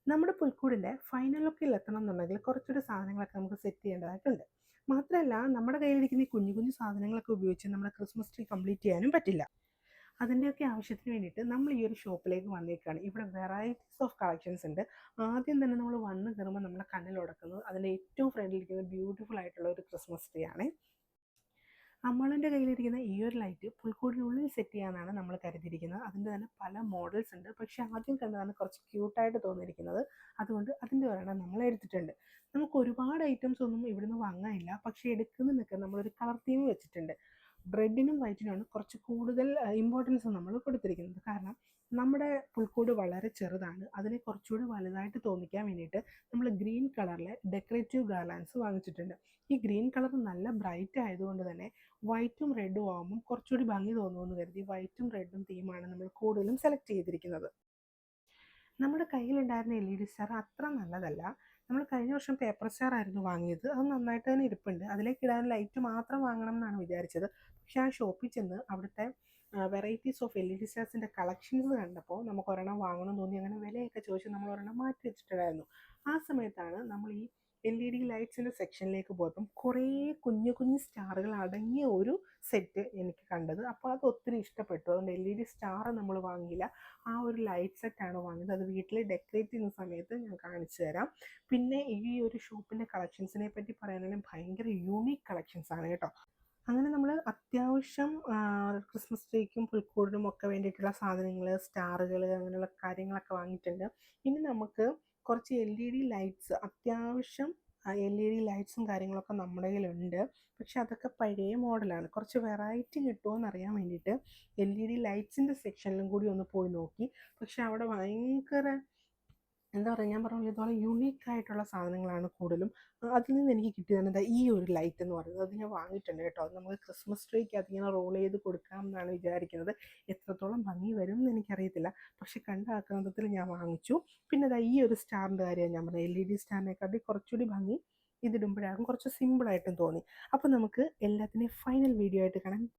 നമ്മുടെ പുൽക്കൂടിൻ്റെ ഫൈനൽ ലുക്കിൽ എത്തണം എന്നുണ്ടെങ്കിൽ കുറച്ചൊരു സാധനങ്ങളൊക്കെ നമുക്ക് സെറ്റ് ചെയ്യേണ്ടതായിട്ടുണ്ട്. മാത്രമല്ല നമ്മുടെ കയ്യിലിരിക്കുന്ന ഈ കുഞ്ഞു കുഞ്ഞു സാധനങ്ങളൊക്കെ ഉപയോഗിച്ച് നമ്മുടെ ക്രിസ്മസ് ട്രീ കംപ്ലീറ്റ് ചെയ്യാനും പറ്റില്ല. അതിൻ്റെയൊക്കെ ആവശ്യത്തിന് വേണ്ടിയിട്ട് നമ്മൾ ഈ ഒരു ഷോപ്പിലേക്ക് വന്നേക്കാണ്. ഇവിടെ വെറൈറ്റീസ് ഓഫ് കളക്ഷൻസ് ഉണ്ട്. ആദ്യം തന്നെ നമ്മൾ വന്ന് കയറുമ്പോൾ നമ്മുടെ കണ്ണിൽ ഉടക്കുന്നത് അതിൻ്റെ ഏറ്റവും ഫ്രണ്ടിലിരിക്കുന്ന ബ്യൂട്ടിഫുൾ ആയിട്ടുള്ള ഒരു ക്രിസ്മസ് ട്രീ ആണ്. നമ്മളുടെ കയ്യിലിരിക്കുന്ന ഈ ഒരു ലൈറ്റ് പുൽക്കൂടിനുള്ളിൽ സെറ്റ് ചെയ്യാനാണ് നമ്മൾ കരുതിയിരിക്കുന്നത്. അതിൻ്റെ തന്നെ പല മോഡൽസ് ഉണ്ട്. പക്ഷേ ആദ്യം കണ്ടതാണ് കുറച്ച് ക്യൂട്ടായിട്ട് തോന്നിയിരിക്കുന്നത്. അതുകൊണ്ട് അതിൻ്റെ ഒരെണ്ണം നമ്മൾ എടുത്തിട്ടുണ്ട്. നമുക്ക് ഒരുപാട് ഐറ്റംസ് ഒന്നും ഇവിടുന്ന് വാങ്ങാനില്ല. പക്ഷേ എടുക്കുന്നതിനൊക്കെ നമ്മളൊരു കളർ തീം വെച്ചിട്ടുണ്ട്. റെഡിനും വൈറ്റിനുമാണ് കുറച്ച് കൂടുതൽ ഇമ്പോർട്ടൻസ് നമ്മൾ കൊടുത്തിരിക്കുന്നത്. കാരണം നമ്മുടെ പുൽക്കൂട് വളരെ ചെറുതാണ്. അതിനെ കുറച്ചുകൂടി വലുതായിട്ട് തോന്നിക്കാൻ വേണ്ടിയിട്ട് നമ്മൾ ഗ്രീൻ കളറിലെ ഡെക്കറേറ്റീവ് ഗാർലാൻഡ്സ് വാങ്ങിച്ചിട്ടുണ്ട്. ഈ ഗ്രീൻ കളർ നല്ല ബ്രൈറ്റ് ആയതുകൊണ്ട് തന്നെ വൈറ്റും റെഡും ആകുമ്പം കുറച്ചുകൂടി ഭംഗി തോന്നുമെന്ന് കരുതി വൈറ്റും റെഡും തീമാണ് നമ്മൾ കൂടുതലും സെലക്ട് ചെയ്തിരിക്കുന്നത്. നമ്മുടെ കയ്യിലുണ്ടായിരുന്ന LED സ്റ്റാർ അത്ര നല്ലതല്ല. നമ്മൾ കഴിഞ്ഞ വർഷം പേപ്പർ സ്റ്റാർ ആയിരുന്നു വാങ്ങിയത്. അത് നന്നായിട്ട് തന്നെ ഇരിപ്പുണ്ട്. അതിലേക്ക് ഇടാൻ ലൈറ്റ് മാത്രം വാങ്ങണം എന്നാണ് വിചാരിച്ചത്. പക്ഷേ ആ ഷോപ്പിൽ ചെന്ന് അവിടുത്തെ വെറൈറ്റീസ് ഓഫ് LED സ്റ്റാർസിൻ്റെ കളക്ഷൻസ് കണ്ടപ്പോൾ നമുക്ക് ഒരെണ്ണം വാങ്ങണം തോന്നി. അങ്ങനെ വിലയൊക്കെ ചോദിച്ച് നമ്മൾ ഒരെണ്ണം മാറ്റി വെച്ചിട്ടുണ്ടായിരുന്നു. ആ സമയത്താണ് നമ്മൾ ഈ LED ലൈറ്റ്സിൻ്റെ സെക്ഷനിലേക്ക് പോയപ്പം കുറേ കുഞ്ഞു കുഞ്ഞു സ്റ്റാറുകൾ അടങ്ങിയ ഒരു സെറ്റ് എനിക്ക് കണ്ടത്. അപ്പോൾ അത് ഒത്തിരി ഇഷ്ടപ്പെട്ടു. അതുകൊണ്ട് LED സ്റ്റാർ നമ്മൾ വാങ്ങിയില്ല. ആ ഒരു ലൈറ്റ് സെറ്റാണ് വാങ്ങിയത്. അത് വീട്ടിൽ ഡെക്കറേറ്റ് ചെയ്യുന്ന സമയത്ത് ഞാൻ കാണിച്ചു തരാം. പിന്നെ ഈ ഒരു ഷോപ്പിൻ്റെ കളക്ഷൻസിനെ പറ്റി പറയുകയാണെങ്കിൽ ഭയങ്കര യൂണീക്ക് കളക്ഷൻസ് ആണ് കേട്ടോ. അങ്ങനെ നമ്മൾ അത്യാവശ്യം ക്രിസ്മസ് ട്രീക്കും പുൽക്കൂടിനും ഒക്കെ വേണ്ടിയിട്ടുള്ള സാധനങ്ങൾ, സ്റ്റാറുകൾ, അങ്ങനെയുള്ള കാര്യങ്ങളൊക്കെ വാങ്ങിയിട്ടുണ്ട്. ഇനി നമുക്ക് കുറച്ച് LED ലൈറ്റ്സ്, അത്യാവശ്യം LED ലൈറ്റ്സും കാര്യങ്ങളൊക്കെ നമ്മുടെ കയ്യിലുണ്ട്. പക്ഷെ അതൊക്കെ പഴയ മോഡലാണ്. കുറച്ച് വെറൈറ്റി കിട്ടുമോ എന്നറിയാൻ വേണ്ടിയിട്ട് LED ലൈറ്റ്സിൻ്റെ സെക്ഷനിലും കൂടി ഒന്ന് പോയി നോക്കി. പക്ഷെ അവിടെ ഭയങ്കര എന്താ പറയുക, ഞാൻ പറഞ്ഞ ഇതുപോലെ യുണീക്ക് ആയിട്ടുള്ള സാധനങ്ങളാണ് കൂടുതലും. അതിൽ നിന്ന് എനിക്ക് കിട്ടിയതാണ് ഈ ഒരു ലൈറ്റ് എന്ന് പറയുന്നത്. അത് ഞാൻ വാങ്ങിയിട്ടുണ്ട് കേട്ടോ. അത് നമുക്ക് ക്രിസ്മസ് ട്രീക്ക് അതിങ്ങനെ റോൾ ചെയ്ത് കൊടുക്കാം എന്നാണ് വിചാരിക്കുന്നത്. എത്രത്തോളം ഭംഗി വരും എന്ന് എനിക്കറിയത്തില്ല. പക്ഷെ കണ്ട ആക്രാന്തത്തിൽ ഞാൻ വാങ്ങിച്ചു. പിന്നെ ഈ ഒരു സ്റ്റാറിൻ്റെ കാര്യമാണ് ഞാൻ പറഞ്ഞത്. LED സ്റ്റാറിനെക്കാട്ടി കുറച്ചുകൂടി ഭംഗി ഇതിടുമ്പോഴാകും കുറച്ച് സിമ്പിളായിട്ടും തോന്നി. അപ്പോൾ നമുക്ക് എല്ലാത്തിനെയും ഫൈനൽ വീഡിയോ ആയിട്ട് കാണാം.